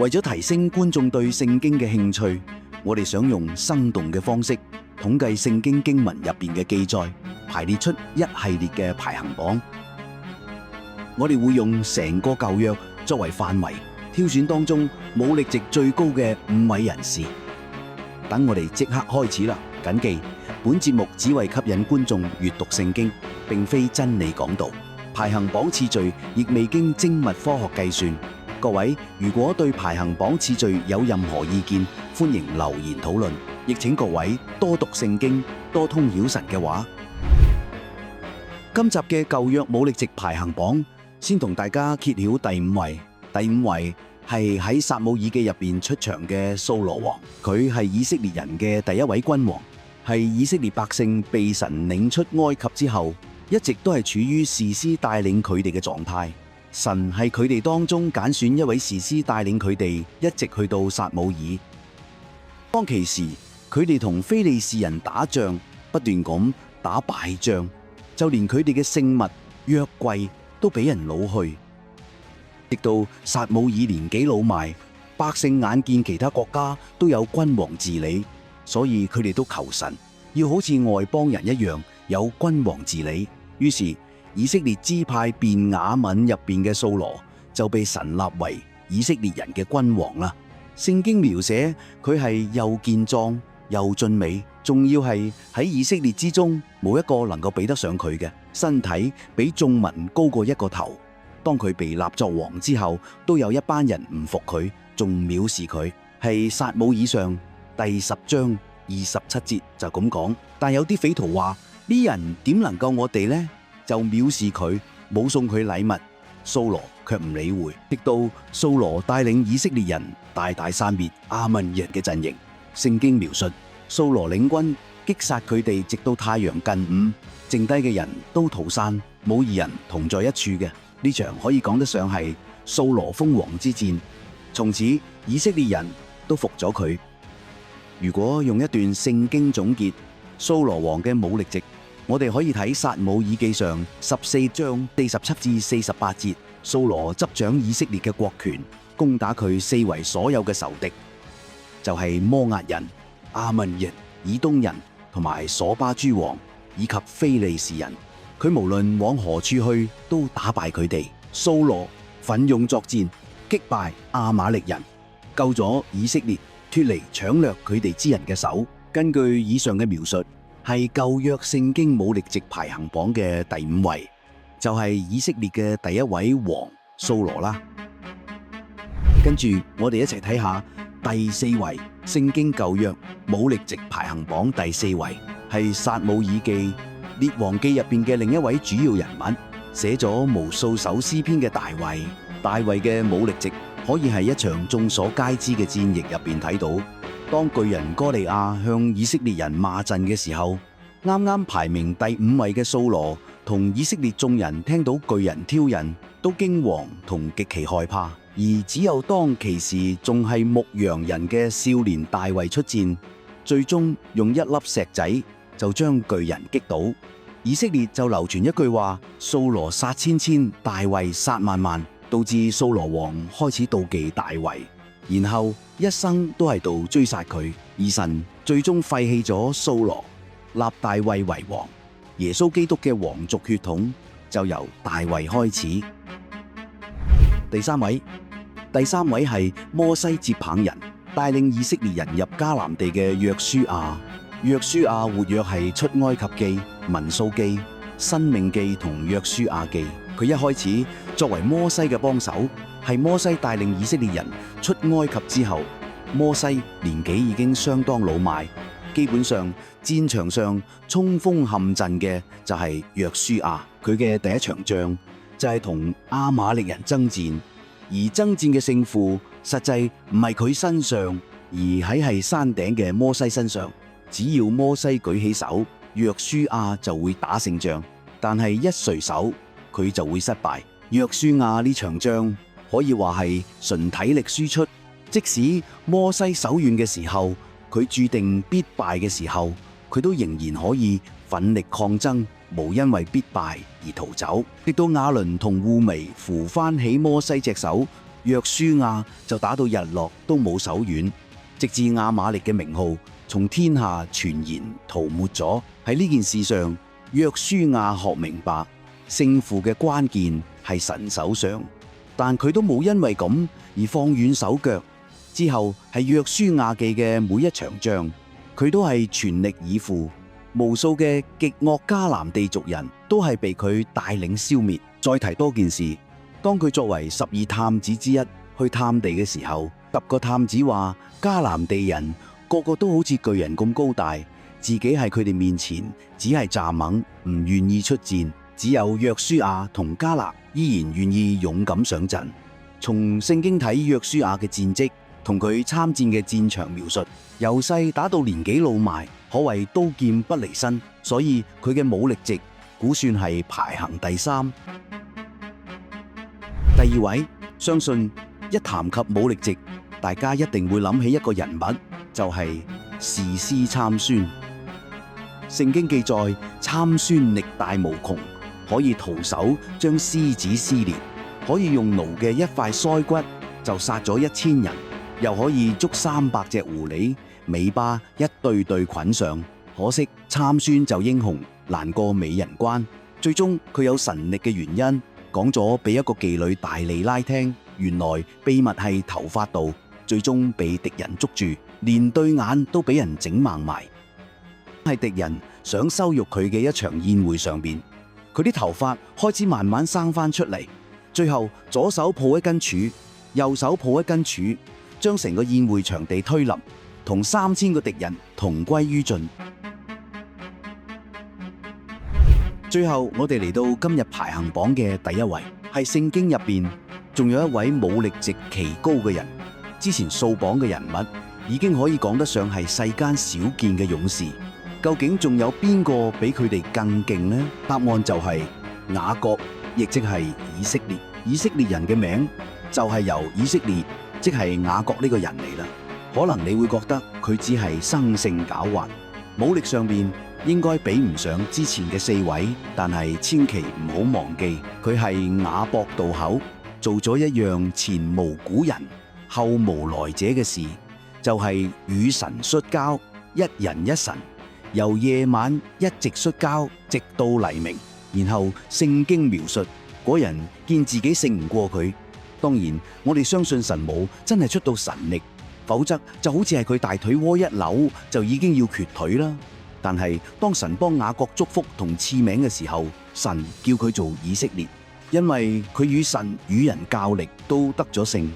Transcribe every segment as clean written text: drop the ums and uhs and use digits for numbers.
為咗提升觀眾對聖經嘅興趣，我哋想用生動嘅方式統計聖經經文入邊嘅記載，排列出一系列嘅排行榜。我哋會用成個舊約作為範圍，挑選當中武力值最高嘅5位人士。等我哋即刻開始啦！謹記，本節目只為吸引觀眾閱讀聖經，並非真理講道。排行榜次序亦未經精密科學計算。各位如果對排行榜次序有任何意見，歡迎留言討論。亦請各位多讀聖經，多通曉神嘅話。今集嘅舊約武力值排行榜，先同大家揭曉第5位。第5位係喺撒母耳記入邊出場嘅掃羅王，佢係以色列人嘅第一位君王，係以色列百姓被神領出埃及之後，一直都係處於士師帶領佢哋嘅狀態。神係佢哋當中揀選一位士師帶領佢哋，一直去到撒母耳。當其時，佢哋同非利士人打仗，不斷咁打敗仗，就連佢哋嘅聖物約櫃都俾人擄去。直到撒母耳年紀老邁，百姓眼見其他國家都有君王治理，所以佢哋都求神要好似外邦人一樣有君王治理。於是以色列支派便雅憫入邊嘅掃羅就被神立為以色列人嘅君王啦。聖經描寫佢係又健壯又俊美，仲要係喺以色列之中冇一個能夠比得上佢嘅，身體比眾民高過一個頭。當佢被立作王之後，都有一班人唔服佢，仲藐視佢。係撒母耳上第10章27節就咁講。但有啲匪徒話：呢人點能夠我哋呢？就藐視佢，冇送佢禮物。掃羅卻唔理會，直到掃羅帶領以色列人大大散滅亞捫人嘅陣營。聖經描述掃羅領軍擊殺佢哋，直到太陽近午，剩低嘅人都逃散，冇2人同在一處嘅。呢場可以講得上係掃羅封王之戰，從此以色列人都服咗佢。如果用一段聖經總結掃羅王嘅武力值，我哋可以睇撒母耳記上14章47至48節，掃羅執掌以色列嘅國權，攻打佢四圍所有嘅仇敵，就係摩押人、亞捫人、以東人同埋瑣巴諸王以及非利士人。佢無論往何處去，都打敗佢哋。掃羅奮勇作戰，擊敗亞瑪力人，救咗以色列脫離搶掠佢哋之人嘅手。根據以上嘅描述，係舊約聖經武力值排行榜嘅第5位，就係以色列嘅第一位王掃羅啦。跟住我哋一齊睇下第4位，聖經舊約武力值排行榜第4位，係撒母耳記列王記入邊嘅另一位主要人物，寫咗無數首詩篇嘅大衛。大衛嘅武力值可以係一場眾所皆知嘅戰役入邊睇到。當巨人哥利亞向以色列人罵陣嘅時候，啱啱排名第5位嘅掃羅同以色列眾人聽到巨人挑釁，都驚惶同極其害怕。而只有當其時仲係牧羊人嘅少年大衛出戰，最終用一粒石仔就將巨人擊倒。以色列就流傳一句話：掃羅殺千千，大衛殺萬萬，導致掃羅王開始妒忌大衛，然後一生都喺度追殺佢。而神最終廢棄咗掃羅，立大衛為王。耶穌基督嘅皇族血統就由大衛開始。第3位係摩西接棒人，帶領以色列人入迦南地嘅約書亞。約書亞活躍係出埃及記、民數記、申命記同約書亞記。佢一開始作為摩西嘅幫手，係摩西帶領以色列人出埃及之後，摩西年紀已經相當老邁，基本上戰場上衝鋒陷陣嘅就係約書亞。佢嘅第一場仗就係同亞瑪力人爭戰，而爭戰嘅勝負實際唔係佢身上，而係山頂嘅摩西身上。只要摩西舉起手，約書亞就會打勝仗，但係一垂手，佢就會失敗。約書亞呢場仗可以話係純體力輸出，即使摩西手軟嘅時候，佢注定必敗嘅時候，佢都仍然可以奮力抗爭，無因為必敗而逃走。直到亞倫同戶彌扶翻起摩西隻手，約書亞就打到日落都冇手軟，直至亞瑪力嘅名號從天下全然塗抹咗。喺呢件事上，約書亞學明白勝負嘅關鍵係神手上，但佢都冇因為咁而放軟手腳。之後係約書亞記嘅每一場仗，佢都係全力以赴，無數嘅極惡迦南地族人都係被佢帶領消滅。再提多件事，當佢作為12探子之一去探地嘅時候，10個探子話迦南地人個個都好似巨人咁高大，自己喺佢哋面前只係蚱蜢，唔願意出戰。只有約書亞同迦勒依然願意勇敢上陣。從聖經睇約書亞嘅戰績同佢參戰嘅戰場描述，由細打到年紀老邁，可謂刀劍不離身，所以佢嘅武力值估算係排行第3。第二位，相信一談及武力值，大家一定會諗起一個人物，就係士師參孫。聖經記載參孫力大無窮，可以徒手將獅子撕裂，可以用驢嘅一塊腮骨就殺咗1000人，又可以捉300隻狐狸，尾巴一對對捆上。可惜參孫就英雄難過美人關，最終佢有神力嘅原因講咗俾一個妓女大利拉聽，原來秘密係頭髮度，最終被敵人捉住，連對眼都俾人整盲埋。係敵人想羞辱佢嘅一場宴會上邊，佢啲頭髮開始慢慢生翻出嚟，最後左手抱一根柱，右手抱一根柱，將成個宴會場地推冧，同3000個敵人同歸於盡。最後我哋嚟到今日排行榜嘅第一位，係聖經入邊仲有一位武力值奇高嘅人。之前掃榜嘅人物已經可以講得上係世間少見嘅勇士，究竟仲有邊個比佢哋更勁呢？答案就係雅各，亦即係以色列。以色列人嘅名就係由以色列，即係雅各呢個人嚟啦。可能你會覺得佢只係生性狡猾，武力上面應該比唔上之前嘅4位，但係千祈唔好忘記佢係雅博渡口，做咗一樣前無古人後無來者嘅事，就係與神摔跤，一人一神，由夜晚一直摔跤直到黎明。然後聖經描述嗰人見自己勝唔過佢，當然我哋相信神冇真係出到神力，否則就好似係佢大腿窩一扭就已經要缺腿啦。但係當神幫雅各祝福同賜名嘅時候，神叫佢做以色列，因為佢與神與人較力都得咗勝。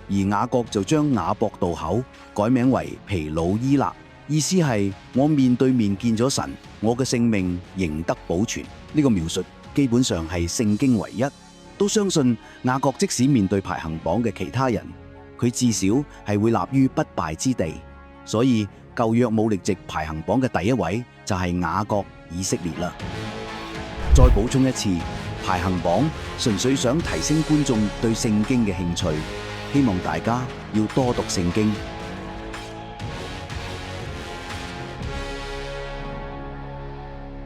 而雅各就將雅博渡口改名為毗努伊勒，意思係我面對面見咗神，我嘅性命仍得保存。呢個描述基本上係聖經唯一。都相信雅各即使面對排行榜嘅其他人，佢至少係會立於不敗之地。所以舊約武力值排行榜嘅第一位就係雅各以色列啦。再補充一次，排行榜純粹想提升觀眾對聖經嘅興趣，希望大家要多讀聖經。